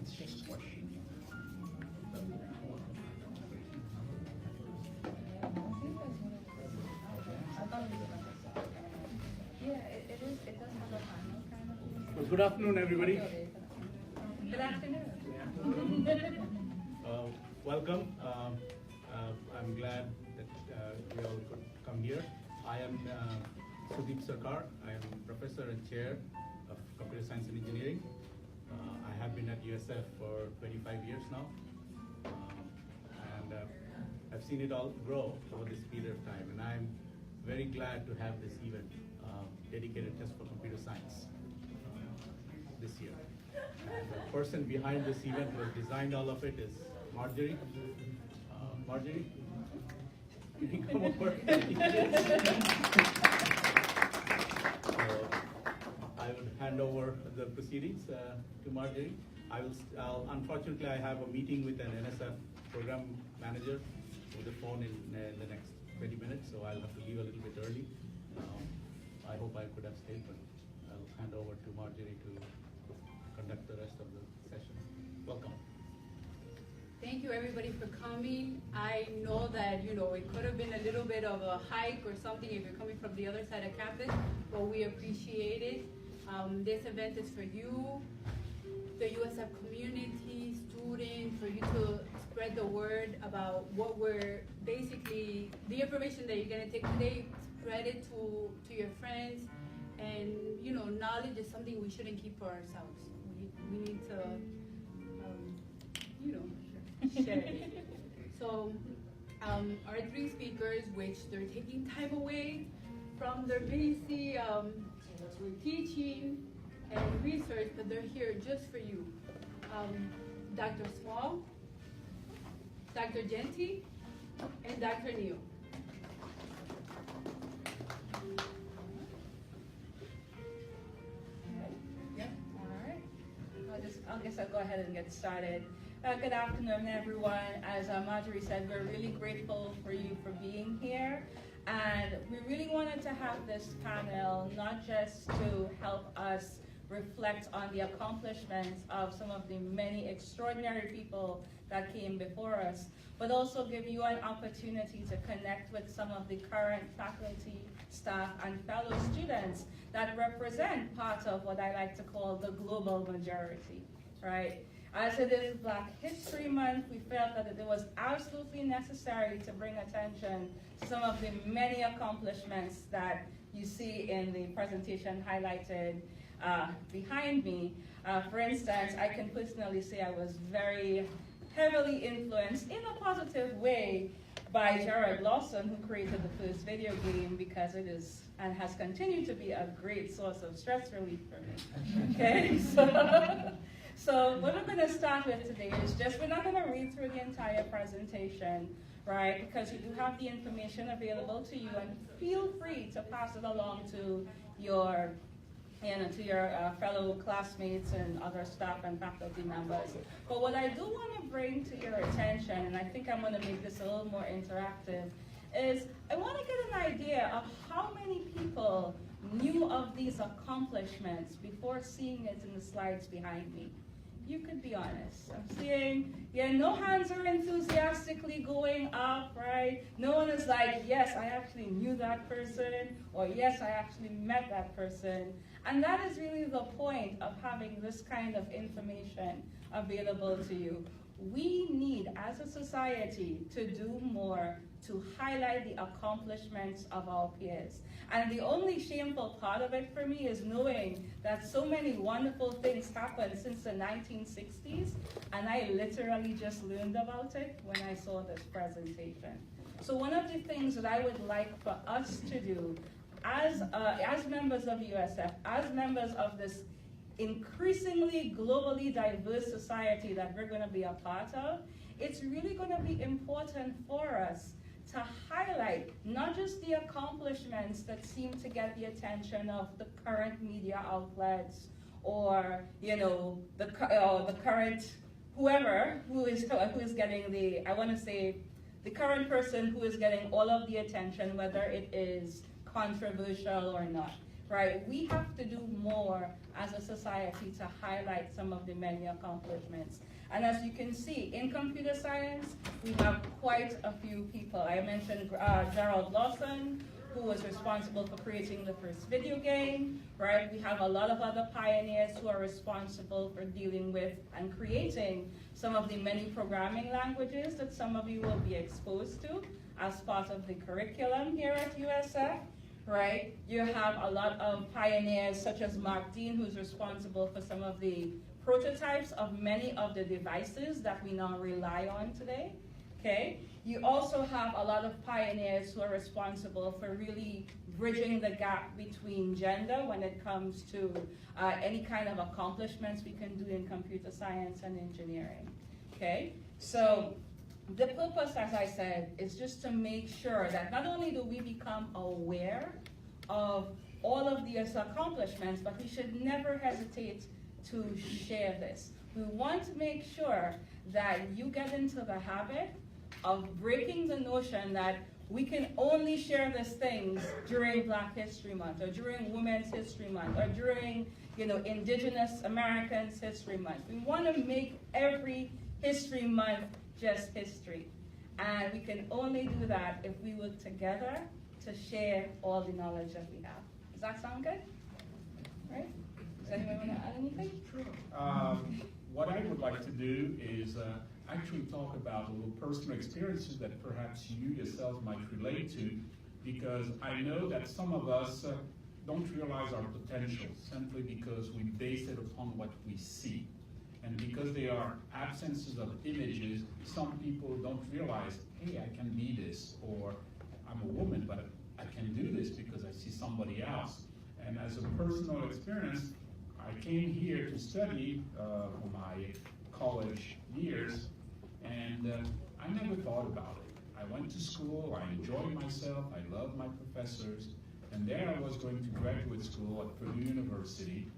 It's just squish. Well, good afternoon, everybody. Good afternoon. Welcome. I'm glad that we all could come here. I am Sudeep Sarkar. I am Professor and Chair of Computer Science and Engineering. I have been at USF for 25 years now. And I've seen it all grow over this period of time. And I'm very glad to have this event dedicated just for computer science this year. And the person behind this event who has designed all of it is Marjorie. Marjorie, can you come over? So I would hand over the proceedings to Marjorie. Unfortunately, I have a meeting with an NSF program manager with the phone in the next 20 minutes, so I'll have to leave a little bit early. I hope I could have stayed, but I'll hand over to Marjorie to conduct the rest of the session. Welcome. Thank you, everybody, for coming. I know that, it could have been a little bit of a hike or something if you're coming from the other side of campus, but we appreciate it. This event is for you, the USF community, students, for you to spread the word about what we're basically, the information that you're going to take today, spread it to your friends. And, knowledge is something we shouldn't keep for ourselves. We need to, share it. So, our three speakers, which they're taking time away from their busy teaching and research, but they're here just for you. Dr. Small, Dr. Jeanty, and Dr. Neal. I guess I'll go ahead and get started. Good afternoon, everyone. As Marjorie said, we're really grateful for you for being here. And we really wanted to have this panel not just to help us reflect on the accomplishments of some of the many extraordinary people that came before us, but also give you an opportunity to connect with some of the current faculty, staff, and fellow students that represent part of what I like to call the global majority, right? As it is Black History Month, we felt that it was absolutely necessary to bring attention to some of the many accomplishments that you see in the presentation highlighted behind me. For instance, I can personally say I was very heavily influenced in a positive way by Jared Lawson, who created the first video game, because it is and has continued to be a great source of stress relief for me. Okay, so what we're going to start with today is we're not going to read through the entire presentation, right? Because you do have the information available to you, and feel free to pass it along to your fellow classmates and other staff and faculty members. But what I do want to bring to your attention, and I think I'm going to make this a little more interactive, is I want to get an idea of how many people knew of these accomplishments before seeing it in the slides behind me. You could be honest. I'm seeing, no hands are enthusiastically going up, right? No one is like, yes, I actually knew that person, or yes, I actually met that person. And that is really the point of having this kind of information available to you. We need, as a society, to do more to highlight the accomplishments of our peers. And the only shameful part of it for me is knowing that so many wonderful things happened since the 1960s, and I literally just learned about it when I saw this presentation. So one of the things that I would like for us to do as members of USF, as members of this increasingly globally diverse society that we're going to be a part of, it's really going to be important for us to highlight not just the accomplishments that seem to get the attention of the current media outlets, or the current whoever who is getting the current person who is getting all of the attention, whether it is controversial or not, right? We have to do more as a society to highlight some of the many accomplishments. And as you can see, in computer science, we have quite a few people. I mentioned Gerald Lawson, who was responsible for creating the first video game, right? We have a lot of other pioneers who are responsible for dealing with and creating some of the many programming languages that some of you will be exposed to as part of the curriculum here at USF, right? You have a lot of pioneers such as Mark Dean, who's responsible for some of the prototypes of many of the devices that we now rely on today, okay? You also have a lot of pioneers who are responsible for really bridging the gap between gender when it comes to any kind of accomplishments we can do in computer science and engineering, okay? So the purpose, as I said, is just to make sure that not only do we become aware of all of these accomplishments, but we should never hesitate to share this. We want to make sure that you get into the habit of breaking the notion that we can only share these things during Black History Month, or during Women's History Month, or during, Indigenous Americans History Month. We want to make every History Month just history. And we can only do that if we work together to share all the knowledge that we have. Does that sound good? Right? Does anyone want to add anything? Sure. What I would like to do is actually talk about a little personal experiences that perhaps you yourselves might relate to, because I know that some of us don't realize our potential simply because we base it upon what we see. And because there are absences of images, some people don't realize, hey, I can be this, or I'm a woman, but I can do this because I see somebody else. And as a personal experience, I came here to study for my college years, and I never thought about it. I went to school, I enjoyed myself, I loved my professors, and there I was going to graduate school at Purdue University.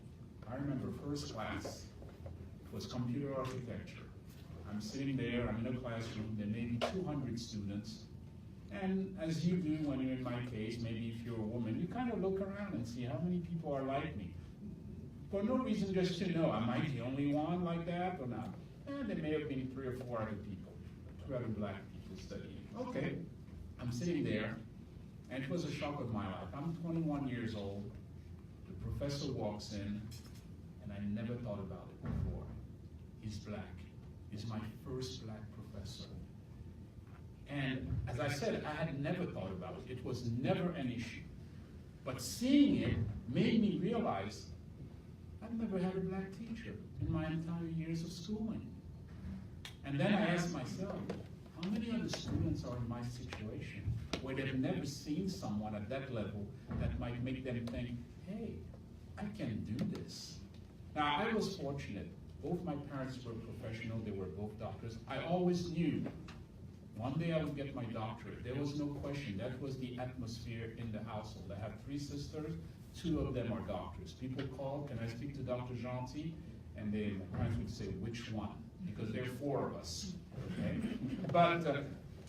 I remember first class was computer architecture. I'm sitting there, I'm in a classroom, there may be 200 students, and as you do when you're in my case, maybe if you're a woman, you kind of look around and see how many people are like me. For no reason, just to know, am I the only one like that or not? There may have been 3 or 4 other people, 2 other Black people studying. Okay, I'm sitting there, and it was a shock of my life. I'm 21 years old, the professor walks in, and I never thought about it before. He's Black. He's my first Black professor. And as I said, I had never thought about it. It was never an issue. But seeing it made me realize I've never had a Black teacher in my entire years of schooling. And then I asked myself, how many other students are in my situation where they've never seen someone at that level that might make them think, hey, I can do this. Now, I was fortunate. Both my parents were professional. They were both doctors. I always knew one day I would get my doctorate. There was no question. That was the atmosphere in the household. I have 3 sisters. 2 of them are doctors. People call, can I speak to Dr. Jeanty? And then my parents would say, which one? Because there are 4 of us, okay? But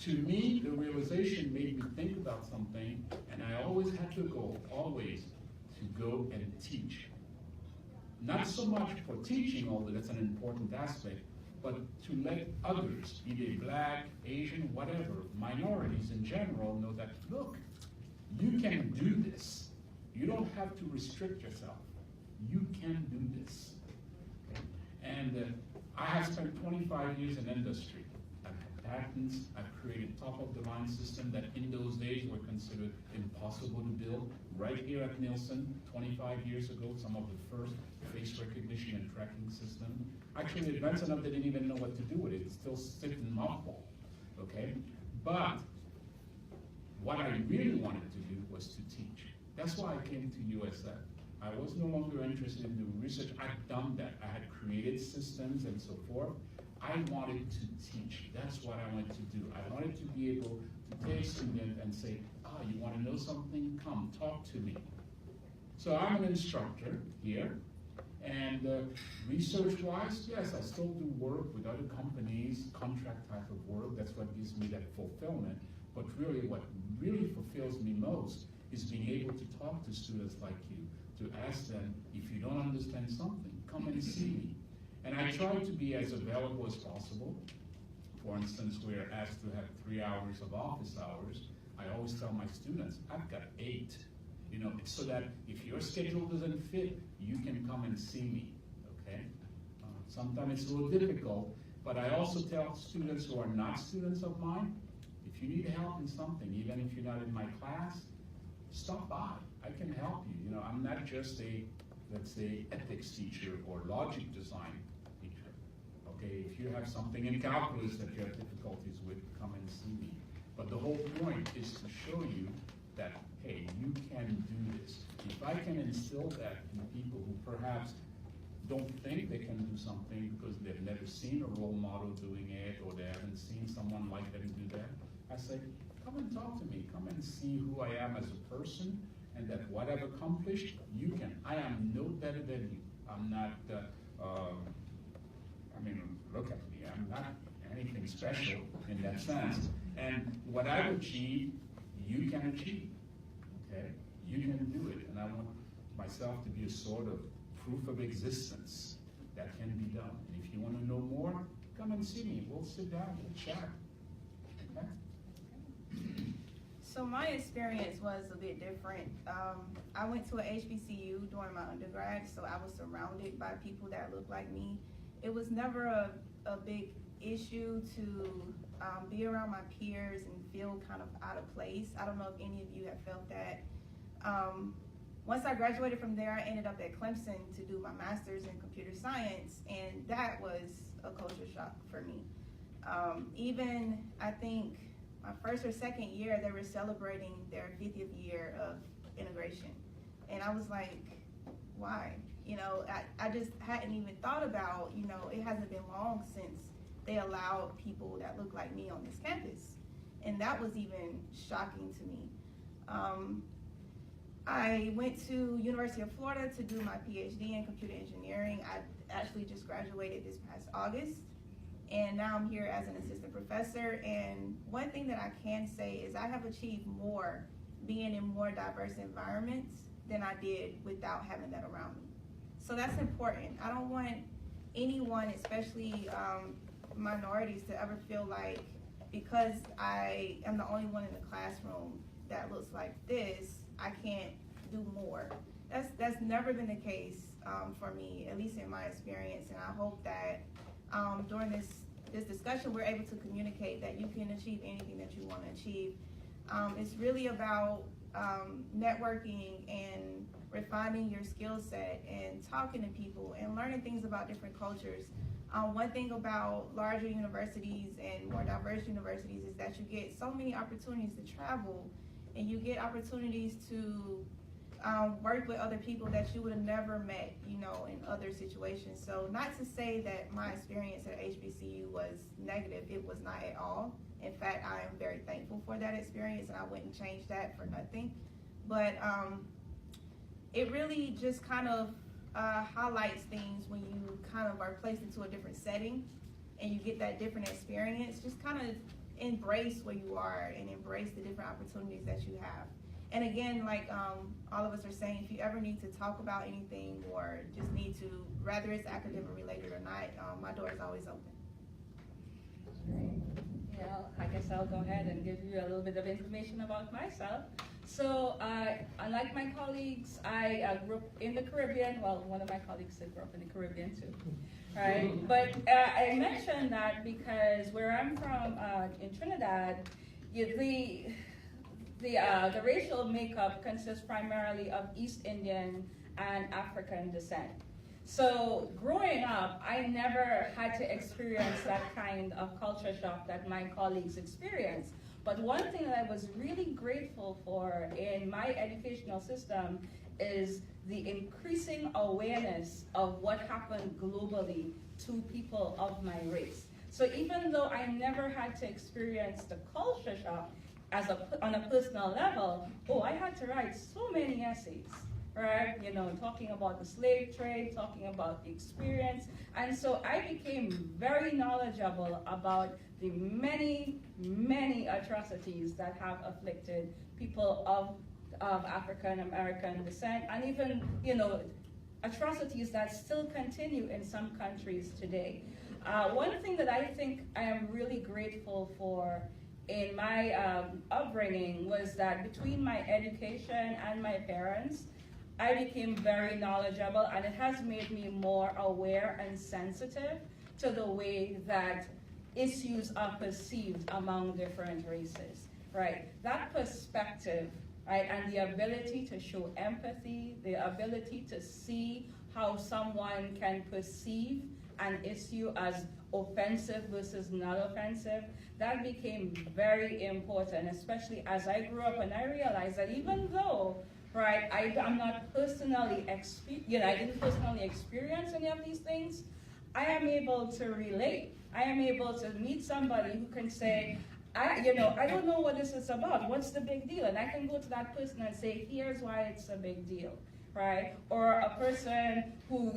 to me, the realization made me think about something, and I always had to go, always, to go and teach. Not so much for teaching, although that's an important aspect, but to let others, be they Black, Asian, whatever, minorities in general, know that, look, you can do this. You don't have to restrict yourself. You can do this. Okay? And I have spent 25 years in industry. I've had patents, I've created top-of-the-line systems that in those days were considered impossible to build. Right here at Nielsen, 25 years ago, some of the first face recognition and tracking system. Actually, advanced enough they didn't even know what to do with it. It still sits in mothball, okay? But what I really wanted to do was to teach. That's why I came to USF. I was no longer interested in doing research. I'd done that. I had created systems and so forth. I wanted to teach. That's what I wanted to do. I wanted to be able to take a student and say, you want to know something? Come, talk to me. So I'm an instructor here. And research-wise, yes, I still do work with other companies, contract type of work. That's what gives me that fulfillment. But really, what really fulfills me most is being able to talk to students like you, to ask them, if you don't understand something, come and see me. And I try to be as available as possible. For instance, we're asked to have 3 hours of office hours. I always tell my students, I've got 8, so that if your schedule doesn't fit, you can come and see me, okay? Sometimes it's a little difficult, but I also tell students who are not students of mine, if you need help in something, even if you're not in my class, stop by. I can help you. I'm not just a, let's say, ethics teacher or logic design teacher. Okay, if you have something in calculus that you have difficulties with, come and see me. But the whole point is to show you that, hey, you can do this. If I can instill that in people who perhaps don't think they can do something because they've never seen a role model doing it, or they haven't seen someone like them do that, I say, come and talk to me. Come and see who I am as a person, and that what I've accomplished, you can. I am no better than you. I'm not, look at me. I'm not anything special in that sense. And what I've achieved, you can achieve, okay? You can do it. And I want myself to be a sort of proof of existence that can be done. And if you want to know more, come and see me. We'll sit down, we'll chat. Okay? So my experience was a bit different. I went to a HBCU during my undergrad, so I was surrounded by people that looked like me. It was never a big issue to be around my peers and feel kind of out of place. I don't know if any of you have felt that. Once I graduated from there, I ended up at Clemson to do my master's in computer science, and that was a culture shock for me. Even, I think, my first or second year, they were celebrating their 50th year of integration. And I was like, why? I just hadn't even thought about, it hasn't been long since they allowed people that look like me on this campus. And that was even shocking to me. I went to University of Florida to do my Ph.D. in computer engineering. I actually just graduated this past August. And now I'm here as an assistant professor. And one thing that I can say is I have achieved more being in more diverse environments than I did without having that around me. So that's important. I don't want anyone, especially minorities, to ever feel like because I am the only one in the classroom that looks like this, I can't do more. That's never been the case for me, at least in my experience. And I hope that during this discussion, we're able to communicate that you can achieve anything that you want to achieve. It's really about networking and refining your skill set and talking to people and learning things about different cultures. One thing about larger universities and more diverse universities is that you get so many opportunities to travel, and you get opportunities to work with other people that you would have never met, in other situations. So not to say that my experience at HBCU was negative, it was not at all. In fact, I am very thankful for that experience, and I wouldn't change that for nothing. But it really just kind of highlights things when you kind of are placed into a different setting and you get that different experience. Just kind of embrace where you are and embrace the different opportunities that you have. And again, like all of us are saying, if you ever need to talk about anything or just need to, whether it's academic related or not, my door is always open. I guess I'll go ahead and give you a little bit of information about myself. So, unlike my colleagues, I grew up in the Caribbean. Well, one of my colleagues grew up in the Caribbean too, right? But I mentioned that because where I'm from in Trinidad, the racial makeup consists primarily of East Indian and African descent. So growing up, I never had to experience that kind of culture shock that my colleagues experienced. But one thing that I was really grateful for in my educational system is the increasing awareness of what happened globally to people of my race. So even though I never had to experience the culture shock on a personal level, I had to write so many essays, right? Talking about the slave trade, talking about the experience. And so I became very knowledgeable about the many, many atrocities that have afflicted people of of African American descent, and even, you know, atrocities that still continue in some countries today. One thing that I think I am really grateful for in my upbringing was that between my education and my parents, I became very knowledgeable, and it has made me more aware and sensitive to the way that issues are perceived among different races, right? That perspective, right, and the ability to show empathy, the ability to see how someone can perceive an issue as offensive versus not offensive, that became very important, especially as I grew up and I realized that even though, right, I'm not personally, I didn't personally experience any of these things, I am able to relate. I am able to meet somebody who can say, I don't know what this is about. What's the big deal? And I can go to that person and say, here's why it's a big deal, right? Or a person who,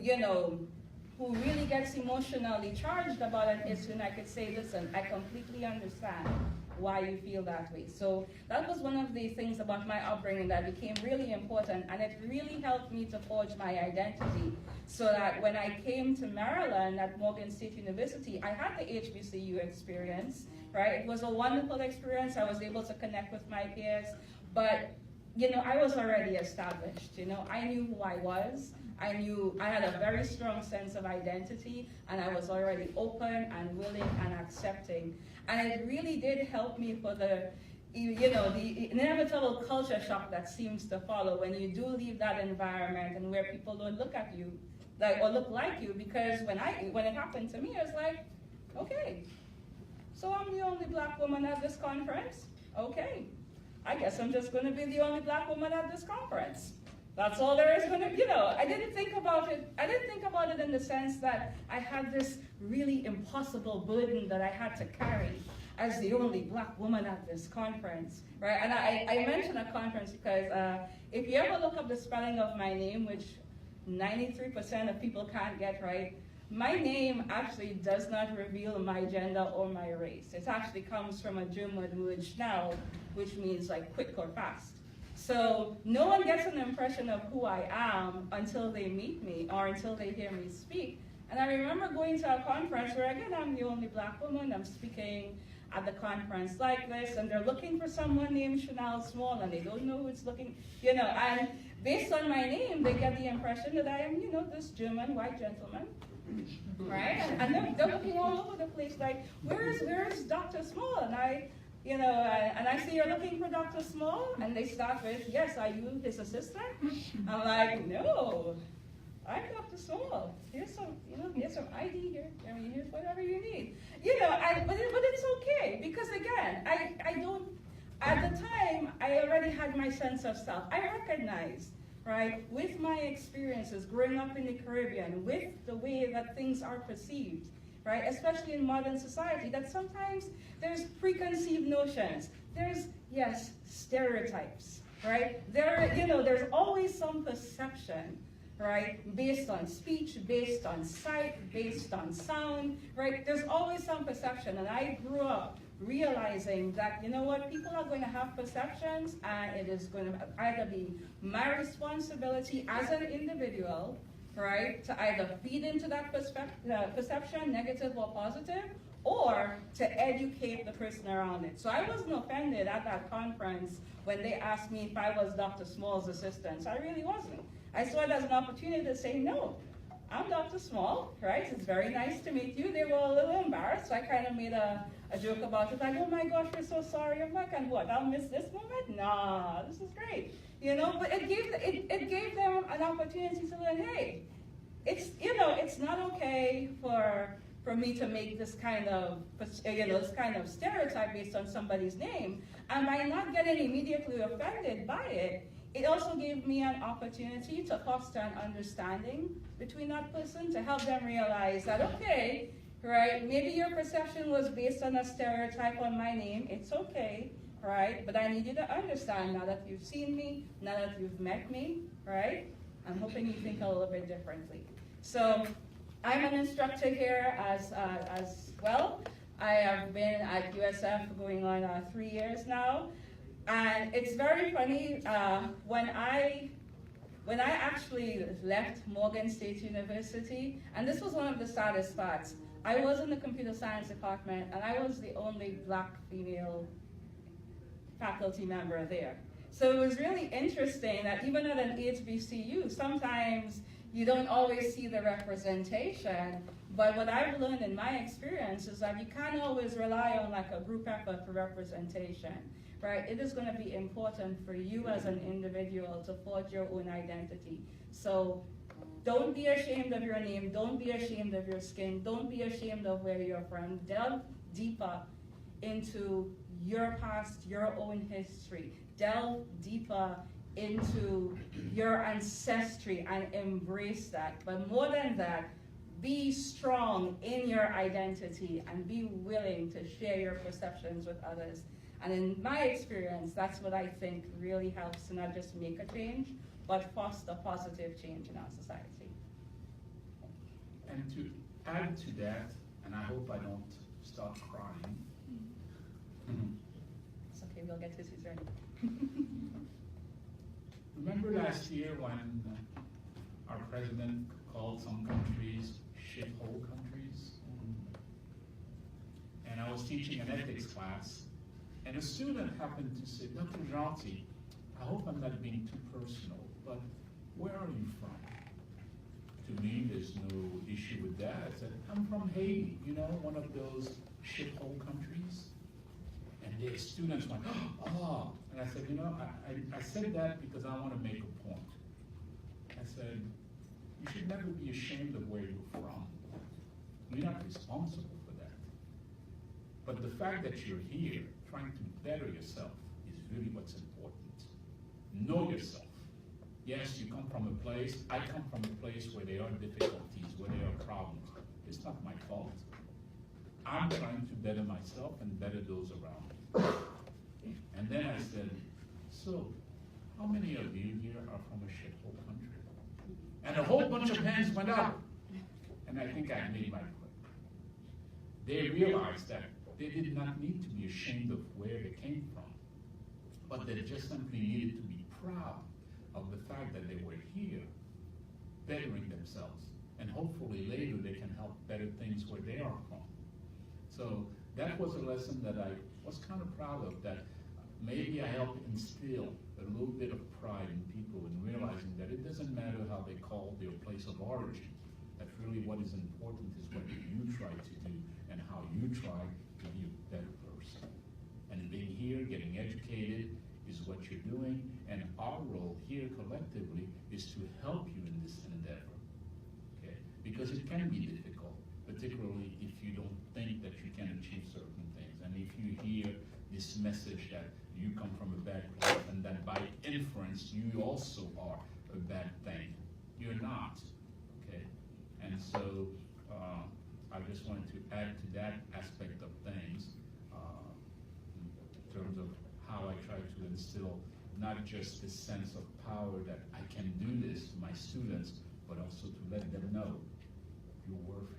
who really gets emotionally charged about an issue, and I could say, listen, I completely understand why you feel that way. So that was one of the things about my upbringing that became really important, and it really helped me to forge my identity, so that when I came to Maryland at Morgan State University, I had the HBCU experience, right? It was a wonderful experience. I was able to connect with my peers, but I was already established. I knew who I was. I had a very strong sense of identity, and I was already open and willing and accepting. And it really did help me for the inevitable culture shock that seems to follow when you do leave that environment and where people don't look at you or look like you. Because when it happened to me, I was like, okay, so I'm the only black woman at this conference? Okay, I guess I'm just going to be the only black woman at this conference. That's all there is going to be. I didn't think about it. I didn't think about it in the sense that I had this really impossible burden that I had to carry as the only black woman at this conference, right? And I mention a conference because if you ever look up the spelling of my name, which 93% of people can't get right, my name actually does not reveal my gender or my race. It actually comes from a German word, Schnell, which means like quick or fast. So no one gets an impression of who I am until they meet me or until they hear me speak. And I remember going to a conference where, again, I'm the only black woman. I'm speaking at the conference like this, and they're looking for someone named Schinnel Small, and they don't know who it's looking, and based on my name, they get the impression that I am, this German white gentleman, right? And they're looking all over the place, like, where is Dr. Small? And I say, you're looking for Dr. Small? And they start with, yes, are you his assistant? I'm like, no, I'm Dr. Small. Here's some ID here. Here's whatever you need. But it's okay, because again, I don't, at the time, I already had my sense of self. I recognized, right, with my experiences growing up in the Caribbean, with the way that things are perceived, right, especially in modern society, that sometimes there's preconceived notions. There's, yes, stereotypes, right? There's always some perception, right, based on speech, based on sight, based on sound, right? There's always some perception, and I grew up realizing that, people are going to have perceptions, and it is going to either be my responsibility as an individual, right, to either feed into that perception, negative or positive, or to educate the person around it. So I wasn't offended at that conference when they asked me if I was Dr. Small's assistant. I really wasn't. I saw it as an opportunity to say, no, I'm Dr. Small, right? It's very nice to meet you. They were a little embarrassed, so I kind of made a joke about it, like, oh my gosh, we're so sorry. I'm like, and what, I'll miss this moment? Nah, this is great. But it gave them an opportunity to learn, hey, it's not okay for me to make this kind of stereotype based on somebody's name. And by not getting immediately offended by it, it also gave me an opportunity to foster an understanding between that person, to help them realize that, okay, right, maybe your perception was based on a stereotype on my name, it's okay, right, but I need you to understand now that you've seen me, now that you've met me, right, I'm hoping you think a little bit differently. So I'm an instructor here as well. I have been at USF going on 3 years now. And it's very funny, when I actually left Morgan State University, and this was one of the saddest parts, I was in the computer science department, and I was the only black female faculty member there. So it was really interesting that even at an HBCU, sometimes you don't always see the representation, but what I've learned in my experience is that you can't always rely on like a group effort for representation, right? It is going to be important for you as an individual to forge your own identity. So don't be ashamed of your name, don't be ashamed of your skin, don't be ashamed of where you're from. Delve deeper into your past, your own history. Delve deeper into your ancestry and embrace that. But more than that, be strong in your identity and be willing to share your perceptions with others. And in my experience, that's what I think really helps to not just make a change, but foster positive change in our society. And to add to that, and I hope I don't start crying. It's okay, we'll get to Suzanne. Remember last year when our president called some countries shithole countries? And I was teaching an ethics class, and a student happened to say, Dr. Jeanty, I hope I'm not being too personal, but where are you from? To me, there's no issue with that. I said, I'm from Haiti, you know, one of those shithole countries. And the students went, oh. And I said, you know, I said that because I want to make a point. I said, you should never be ashamed of where you're from. You're not responsible for that. But the fact that you're here trying to better yourself is really what's important. Know yourself. Yes, you come from a place, I come from a place where there are difficulties, where there are problems. It's not my fault. I'm trying to better myself and better those around me. And then I said, so, how many of you here are from a shithole country? And a whole bunch of hands went up. And I think I made my point. They realized that they did not need to be ashamed of where they came from, but they just simply needed to be proud of the fact that they were here, bettering themselves. And hopefully later they can help better things where they are from. So that was a lesson that I was kind of proud of, that maybe I helped instill a little bit of pride in people in realizing that it doesn't matter how they call their place of origin. That really what is important is what you try to do and how you try to be a better person. And being here, getting educated is what you're doing, and our role here collectively is to help you in this endeavor, okay? Because it can be difficult, particularly if you don't think that you can achieve certain things. And if you hear this message that you come from a bad place and that by inference you also are a bad thing, you're not, okay? And so I just wanted to add to that aspect of things in terms of how I try to instill not just this sense of power that I can do this to my students, but also to let them know you're worth it.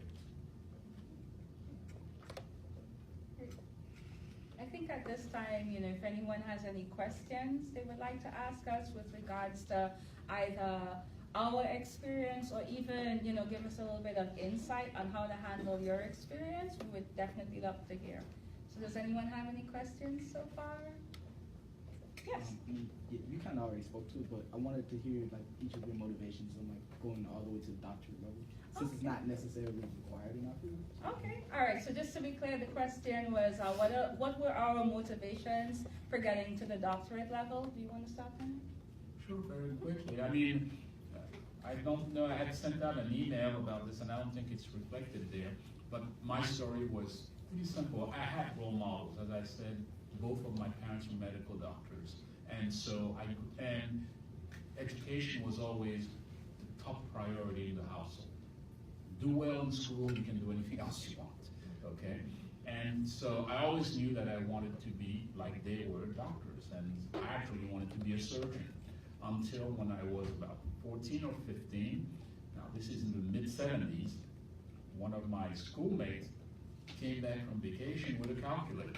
I think at this time, you know, if anyone has any questions they would like to ask us with regards to either our experience or even, you know, give us a little bit of insight on how to handle your experience, we would definitely love to hear. So does anyone have any questions so far? Yes. You kind of already spoke to it, but I wanted to hear like each of your motivations on like going all the way to the doctorate level, since it's not necessarily required in our field. Okay. All right. So just to be clear, the question was, what were our motivations for getting to the doctorate level? Do you want to start on? Sure, very quickly. I mean, I don't know. I had sent out an email about this, and I don't think it's reflected there. But my story was pretty simple. I had role models, as I said. Both of my parents were medical doctors, and so and education was always the top priority in the household. Do well in school, you can do anything else you want, okay? And so I always knew that I wanted to be like they were doctors, and I actually wanted to be a surgeon until when I was about 14 or 15. Now this is in the mid-70s. One of my schoolmates came back from vacation with a calculator.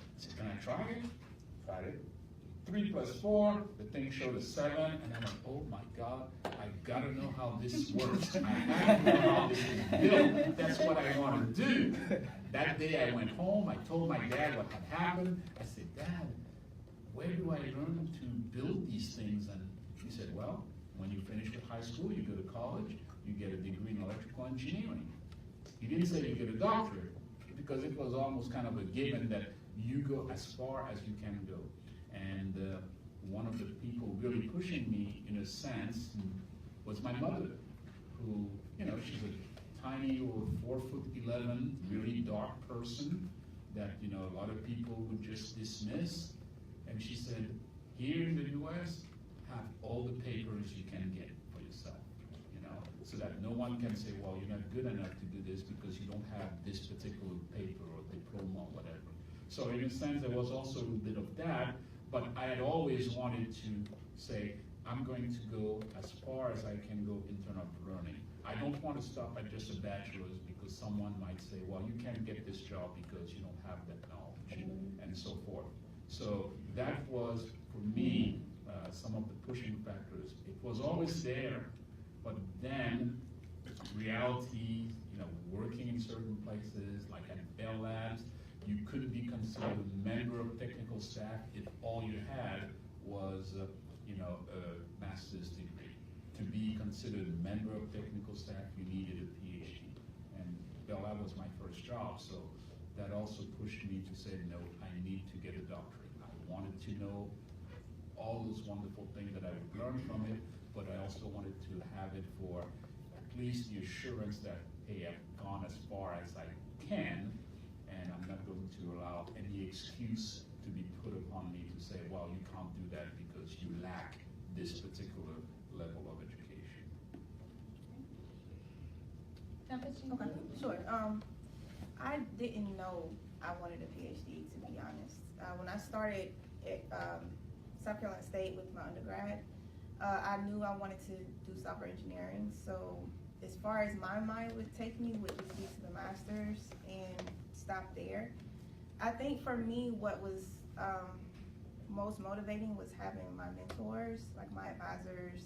I said, can I try it? tried it. 3 plus 4, the thing showed a 7, and I went, oh my God, I gotta know how this works. I have to know how this is built. That's what I want to do. That day I went home, I told my dad what had happened. I said, Dad, where do I learn to build these things? And he said, well, when you finish with high school, you go to college, you get a degree in electrical engineering. He didn't say you get a doctorate, because it was almost kind of a given that you go as far as you can go. And one of the people really pushing me, in a sense, was my mother, who, you know, she's a tiny little 4'11", really dark person that, you know, a lot of people would just dismiss. And she said, here in the US, have all the papers you can get for yourself, you know, so that no one can say, well, you're not good enough to do this because you don't have this particular paper or diploma or whatever. So in a sense, there was also a little bit of that, but I had always wanted to say, I'm going to go as far as I can go in terms of learning. I don't want to stop at just a bachelor's, because someone might say, well, you can't get this job because you don't have that knowledge, and so forth. So that was, for me, some of the pushing factors. It was always there, but then reality, you know, working in certain places, like at Bell Labs, you couldn't be considered a member of technical staff if all you had was, you know, a master's degree. To be considered a member of technical staff, you needed a Ph.D. And Bell Lab was my first job, so that also pushed me to say, no, I need to get a doctorate. I wanted to know all those wonderful things that I would learn from it, but I also wanted to have it for at least the assurance that, hey, I've gone as far as I can, and I'm not going to allow any excuse to be put upon me to say, well, you can't do that because you lack this particular level of education. Tempestt? Okay, sure. I didn't know I wanted a PhD, to be honest. When I started at South Carolina State with my undergrad, I knew I wanted to do software engineering. So as far as my mind would take me would just be to the master's and stop there. I think for me, what was most motivating was having my mentors, like my advisors,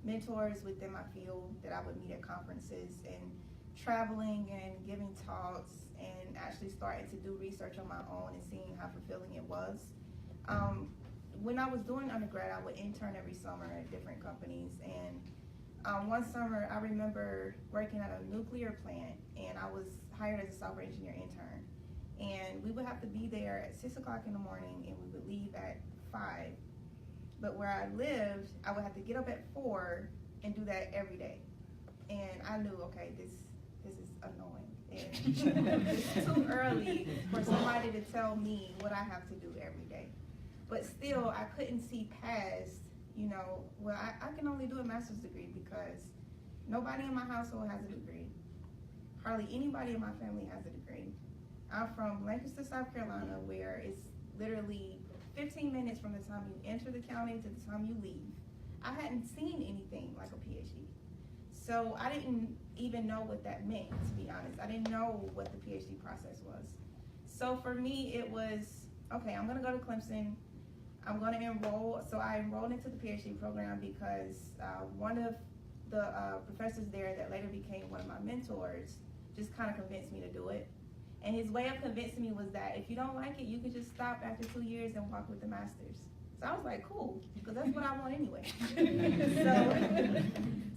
mentors within my field that I would meet at conferences, and traveling and giving talks and actually starting to do research on my own and seeing how fulfilling it was. When I was doing undergrad, I would intern every summer at different companies, and one summer I remember working at a nuclear plant, and I was hired as a software engineer intern, and we would have to be there at 6 o'clock in the morning and we would leave at 5. But where I lived, I would have to get up at 4 and do that every day. And I knew, okay, this is annoying. And it's too early for somebody to tell me what I have to do every day. But still, I couldn't see past, you know, well, I can only do a master's degree because nobody in my household has a degree. Hardly anybody in my family has a degree. I'm from Lancaster, South Carolina, where it's literally 15 minutes from the time you enter the county to the time you leave. I hadn't seen anything like a PhD. So I didn't even know what that meant, to be honest. I didn't know what the PhD process was. So for me, it was, okay, I'm gonna go to Clemson. I'm gonna enroll. So I enrolled into the PhD program because one of the professors there that later became one of my mentors just kind of convinced me to do it. And his way of convincing me was that if you don't like it, you can just stop after 2 years and walk with the masters. So I was like, cool, because that's what I want anyway.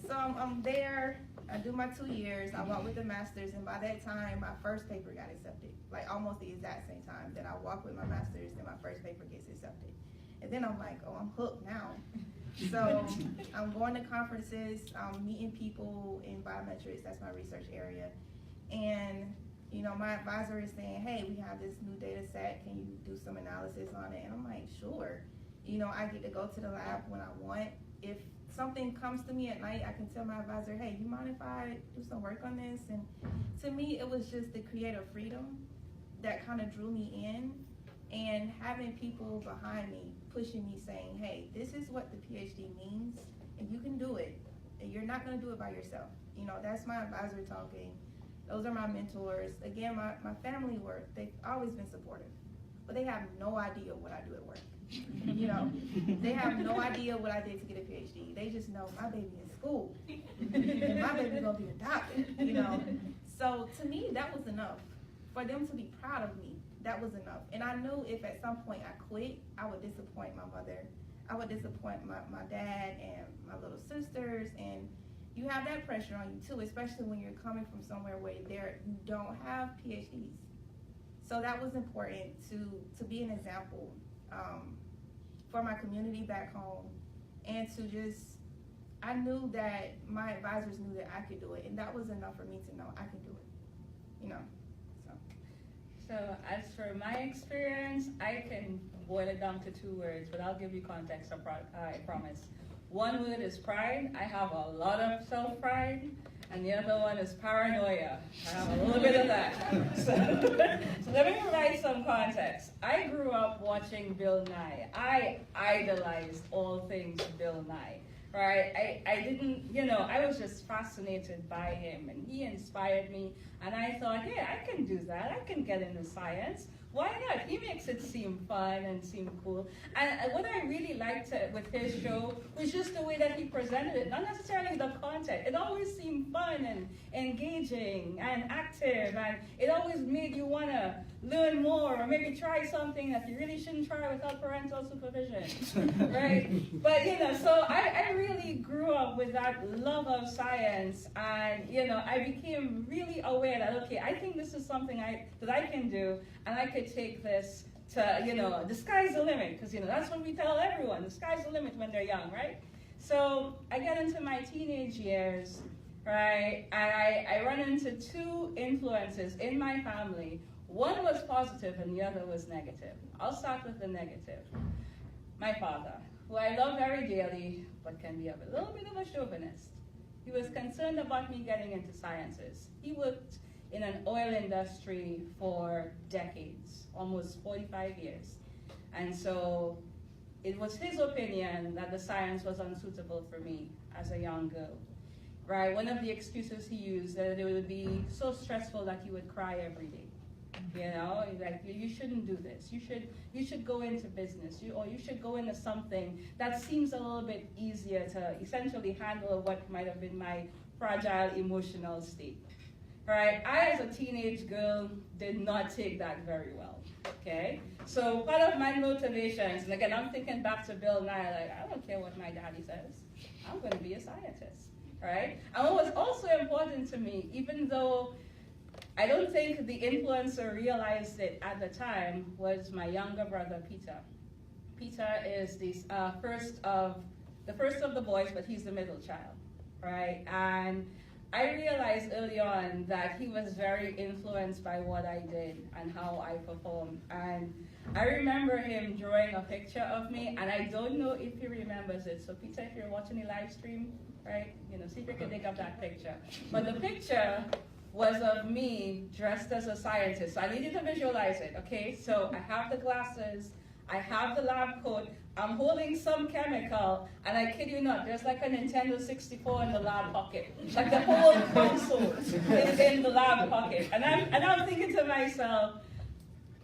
So I'm there, I do my 2 years, I walk with the masters, and by that time, my first paper got accepted. Like almost the exact same time that I walk with my masters and my first paper gets accepted. And then I'm like, oh, I'm hooked now. So I'm going to conferences, I'm meeting people in biometrics, that's my research area. And you know, my advisor is saying, hey, we have this new data set, can you do some analysis on it? And I'm like, sure. You know, I get to go to the lab when I want. If something comes to me at night, I can tell my advisor, hey, you mind if I do some work on this? And to me, it was just the creative freedom that kind of drew me in, and having people behind me pushing me saying, hey, this is what the PhD means, and you can do it, and you're not going to do it by yourself. You know, that's my advisor talking. Those are my mentors. Again, my family they've always been supportive. but they have no idea what I do at work. You know, they have no idea what I did to get a PhD. They just know my baby in school, and my baby gonna be a doctor, you know. So to me, that was enough. For them to be proud of me, that was enough. And I knew if at some point I quit, I would disappoint my mother. I would disappoint my dad and my little sisters, and you have that pressure on you too, especially when you're coming from somewhere where you don't have PhDs. So that was important to be an example for my community back home, and to just, I knew that my advisors knew that I could do it, and that was enough for me to know I can do it, you know. So as for my experience, I can boil it down to 2 words, but I'll give you context, I promise. One word is pride. I have a lot of self-pride, and the other one is paranoia. I have a little bit of that. So let me provide some context. I grew up watching Bill Nye. I idolized all things Bill Nye. Right? I didn't, you know, I was just fascinated by him, and he inspired me, and I thought, yeah, I can do that. I can get into science. Why not? He makes it seem fun and seem cool. And what I really liked with his show was just the way that he presented it, not necessarily the content. It always seemed fun and engaging and active, and it always made you want to learn more, or maybe try something that you really shouldn't try without parental supervision, right? But, you know, so I really grew up with that love of science, and, you know, I became really aware that, okay, I think this is something that I can do, and I could take this to, you know, the sky's the limit, because, you know, that's what we tell everyone, the sky's the limit when they're young, right? So I get into my teenage years, right, and I run into 2 influences in my family. One was positive and the other was negative. I'll start with the negative. My father, who I love very dearly, but can be a little bit of a chauvinist. He was concerned about me getting into sciences. He worked in an oil industry for decades, almost 45 years. And so it was his opinion that the science was unsuitable for me as a young girl. Right? One of the excuses he used, that it would be so stressful that he would cry every day. You know, like, you shouldn't do this. You should go into business, or you should go into something that seems a little bit easier to essentially handle what might have been my fragile emotional state. Right? I, as a teenage girl, did not take that very well. Okay? So part of my motivations, and again, I'm thinking back to Bill Nye, like, I don't care what my daddy says. I'm going to be a scientist. Right? And what was also important to me, even though I don't think the influencer realized it at the time, was my younger brother, Peter. Peter is the first of the boys, but he's the middle child, right? And I realized early on that he was very influenced by what I did and how I performed. And I remember him drawing a picture of me, and I don't know if he remembers it. So Peter, if you're watching the live stream, right, you know, see if you can dig up that picture. But the picture was of me dressed as a scientist. So I needed to visualize it, okay? So I have the glasses, I have the lab coat, I'm holding some chemical, and I kid you not, there's like a Nintendo 64 in the lab pocket. Like the whole console is in the lab pocket. And I'm thinking to myself,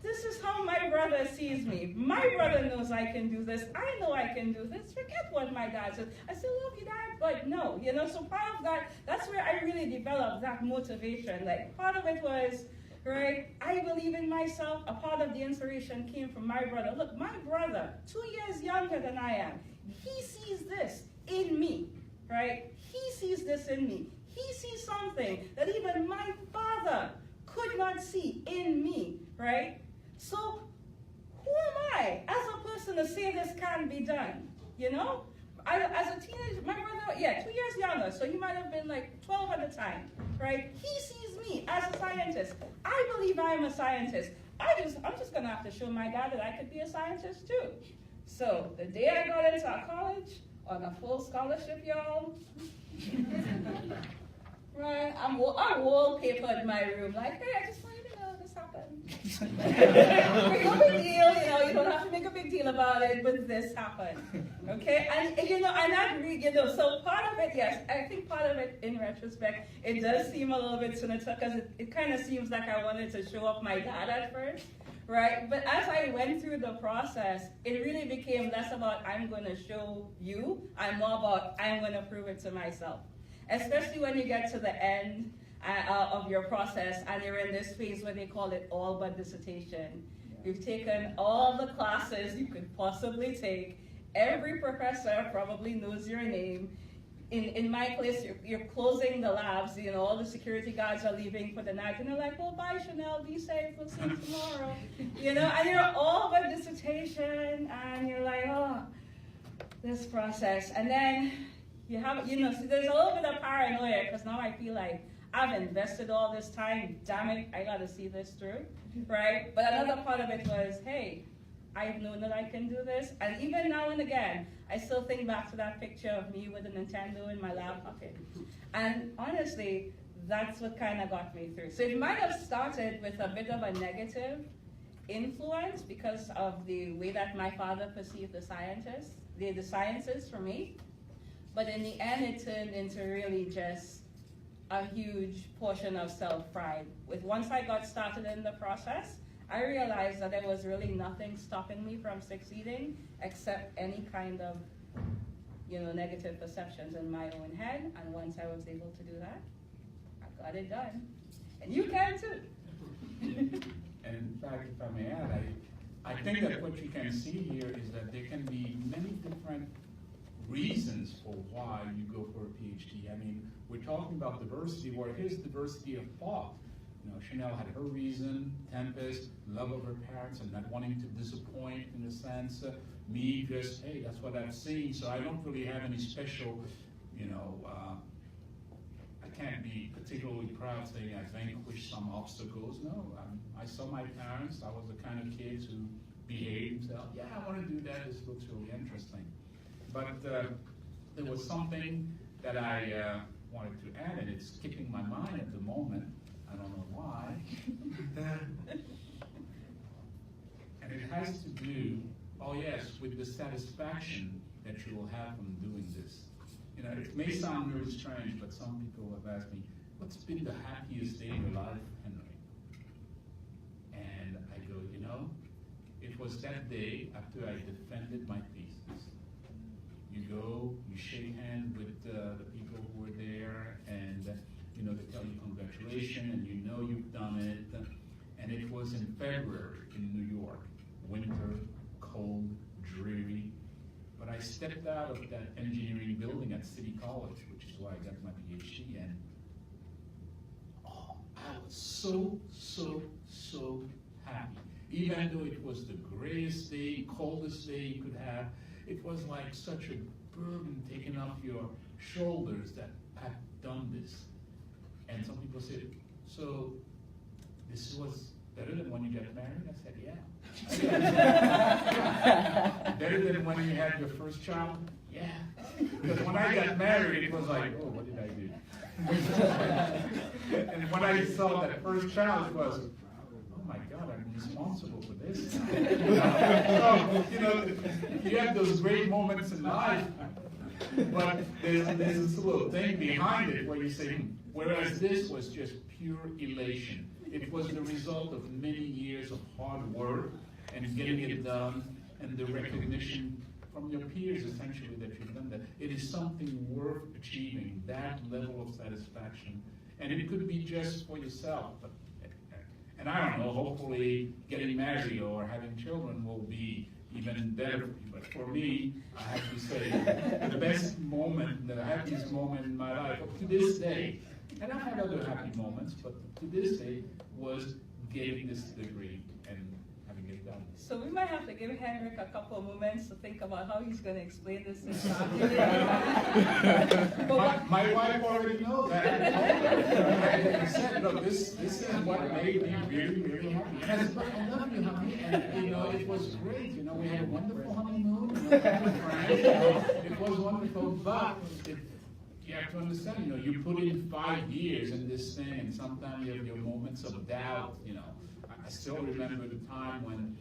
this is how my brother sees me. My brother knows I can do this. I know I can do this. Forget what my dad says. I still love you, Dad, but no. You know, so part of that, that's where I really developed that motivation. Like, part of it was, right, I believe in myself. A part of the inspiration came from my brother. Look, my brother, 2 years younger than I am, he sees this in me, right? He sees this in me. He sees something that even my father could not see in me, right? So who am I as a person to say this can't be done? You know? As a teenager, my brother, 2 years younger, so he might have been like 12 at the time, right? He sees me as a scientist. I believe I am a scientist. I'm just gonna have to show my dad that I could be a scientist too. So the day I got into college on a full scholarship, y'all, right? I wallpapered my room like, hey, I just want you to know this happened. No big deal, you don't have to make a big deal about it, but this happened. Okay, and and that really, so part of it, yes, I think part of it in retrospect, it does seem a little bit sinister because it kind of seems like I wanted to show off my dad at first, right? But as I went through the process, it really became less about I'm going to show you, and more about I'm going to prove it to myself. Especially when you get to the end of your process and you're in this phase where they call it all but dissertation. You've taken all the classes you could possibly take. Every professor probably knows your name. In my place, you're closing the labs, all the security guards are leaving for the night, and they're like, well, bye, Schinnel, be safe, we'll see you tomorrow. And you're all but dissertation, and you're like, oh, this process. And then you have, so there's a little bit of paranoia, because now I feel like I've invested all this time, damn it, I gotta see this through, right? But another part of it was, hey, I've known that I can do this, and even now and again, I still think back to that picture of me with a Nintendo in my lap pocket. And honestly, that's what kind of got me through. So it might have started with a bit of a negative influence because of the way that my father perceived the sciences for me. But in the end, it turned into really just a huge portion of self-pride. Once I got started in the process, I realized that there was really nothing stopping me from succeeding except any kind of, negative perceptions in my own head. And once I was able to do that, I got it done. And you can too. And in fact, if I may add, I think that what you can see here is that there can be many different reasons for why you go for a PhD. I mean, we're talking about diversity, where here's diversity of thought. Schinnel had her reason, Tempestt, love of her parents and not wanting to disappoint in a sense. Me, just, hey, that's what I've seen, so I don't really have any special, I can't be particularly proud saying I vanquished some obstacles. No, I saw my parents. I was the kind of kids who behaved themselves. Yeah, I want to do that. This looks really interesting. But there was something that I wanted to add, and it's skipping my mind at the moment. I don't know why. And it has to do, with the satisfaction that you will have from doing this. It may sound really strange, but some people have asked me, what's been the happiest day in your life, Henry? And I go, it was that day after I defended my thesis. You go, you shake hands with the people who were there, and they tell you congratulations, and you've done it. And it was in February in New York, winter, cold, dreary. But I stepped out of that engineering building at City College, which is where I got my PhD, and I was so happy. Even though it was the grayest day, coldest day you could have, it was like such a burden taken off your shoulders that I've done this. And some people said, so this was better than when you got married? I said, yeah. Better than when you had your first child? Yeah. Because when I got married, it was like, oh, what did I do? And when I saw that first child, it was, oh my God, I'm responsible for this. So, you have those great moments in life, but there's this little thing behind it where you say, whereas this was just pure elation. It was the result of many years of hard work and getting it done, and the recognition from your peers, essentially, that you've done that. It is something worth achieving, that level of satisfaction. And it could be just for yourself, but, and I don't know, hopefully getting married or having children will be even better for you. But for me, I have to say, the best moment, the happiest moment in my life, up to this day, and I've had other happy moments, but to this day, was getting this degree and having it done. So we might have to give Henrick a couple of moments to think about how he's going to explain this in my wife already knows that. I said, look, this is what made me really, really happy. And I said, I love you, honey. And it was great. We had a wonderful honeymoon. It was wonderful, but you have to understand, you put in 5 years in this thing, and sometimes you have your moments of doubt, I still remember the time when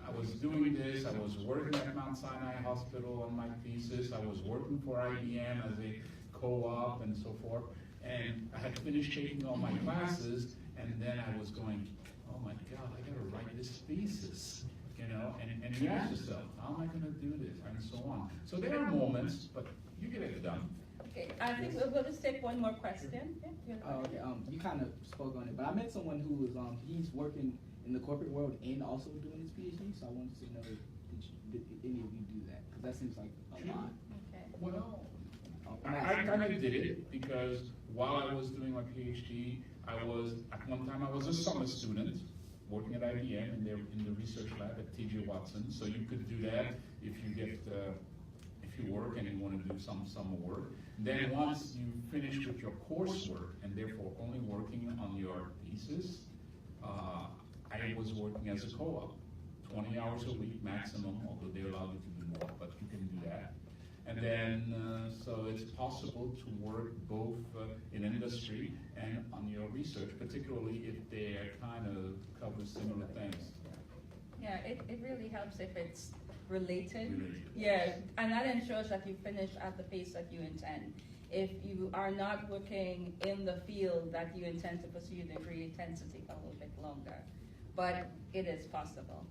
I was doing this. I was working at Mount Sinai Hospital on my thesis. I was working for IBM as a co-op and so forth. And I had finished taking all my classes, and then I was going, oh my God, I gotta write this thesis, you know? And you ask yourself, how am I gonna do this, and so on. So there are moments, but you get it done. Okay, I think we'll just take one more question. Yeah, Okay, you kind of spoke on it, but I met someone who was, he's working in the corporate world and also doing his PhD, so I wanted to know, did any of you do that? Because that seems like a lot. Okay. Well, I kind of did it because while I was doing my PhD, at one time I was a summer student working at IBM in the research lab at T.J. Watson. So you could do that if you work and you want to do some summer work. Then once you finish with your coursework and therefore only working on your thesis, I was working as a co-op, 20 hours a week maximum, although they allow you to do more, but you can do that. And then, so it's possible to work both in industry and on your research, particularly if they kind of cover similar things. Yeah, it really helps if it's related. Related. Yeah, and that ensures that you finish at the pace that you intend. If you are not working in the field that you intend to pursue your degree, it tends to take a little bit longer, but it is possible.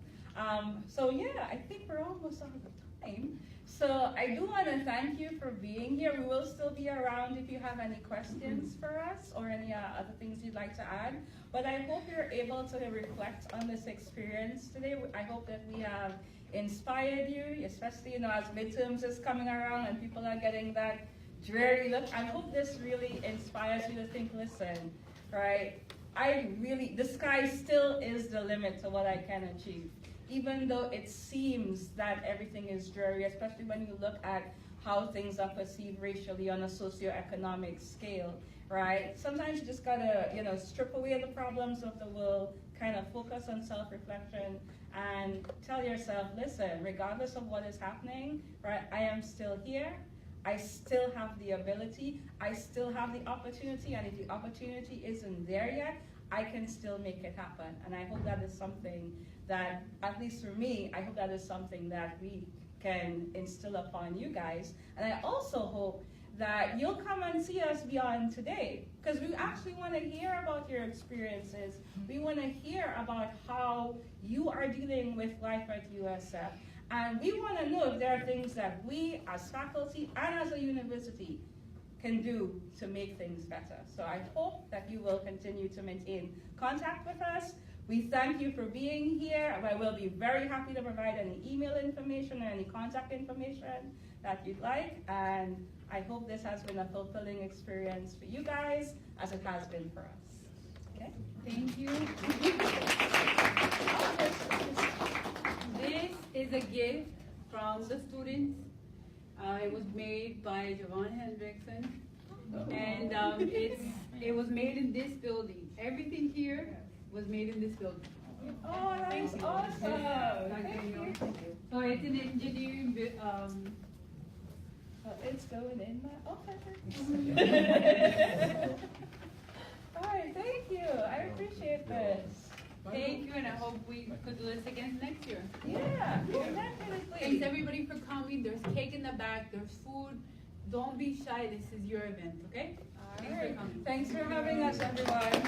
So yeah, I think we're almost out of time. So I do want to thank you for being here. We will still be around if you have any questions for us or any other things you'd like to add. But I hope you're able to reflect on this experience today. I hope that we have inspired you, especially as midterms is coming around and people are getting that dreary look. I hope this really inspires you to think, listen, right? The sky still is the limit to what I can achieve. Even though it seems that everything is dreary, especially when you look at how things are perceived racially on a socioeconomic scale, right? Sometimes you just gotta, strip away the problems of the world, kind of focus on self-reflection and tell yourself, listen, regardless of what is happening, right, I am still here. I still have the ability, I still have the opportunity, and if the opportunity isn't there yet, I can still make it happen. And I hope that is something that, at least for me, I hope that is something that we can instill upon you guys. And I also hope that you'll come and see us beyond today, because we actually want to hear about your experiences. We want to hear about how you are dealing with life at USF. And we want to know if there are things that we as faculty and as a university can do to make things better. So I hope that you will continue to maintain contact with us. We thank you for being here. I will be very happy to provide any email information or any contact information that you'd like. And I hope this has been a fulfilling experience for you guys as it has been for us. Okay? Thank you. This is a gift from the students. It was made by Javon Hendrickson. And it was made in this building. Everything here was made in this building. Oh, that's awesome. Thank you. So it's an engineering, It's going in my office. All right, thank you. I appreciate this. Thank you, and I hope we could do this again next year. Yeah, definitely. Thanks everybody for coming. There's cake in the back, there's food. Don't be shy, this is your event, okay? All Thanks right. for coming. Thanks for having us, everyone.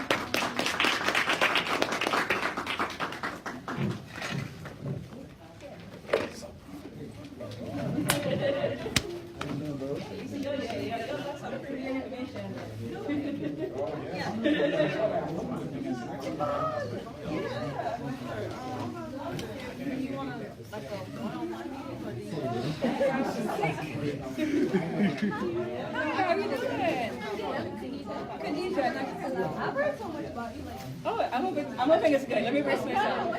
Some pretty information. How are you doing? Khadija. I've heard so much about you. Oh, I'm hoping it's good. Let me brace myself.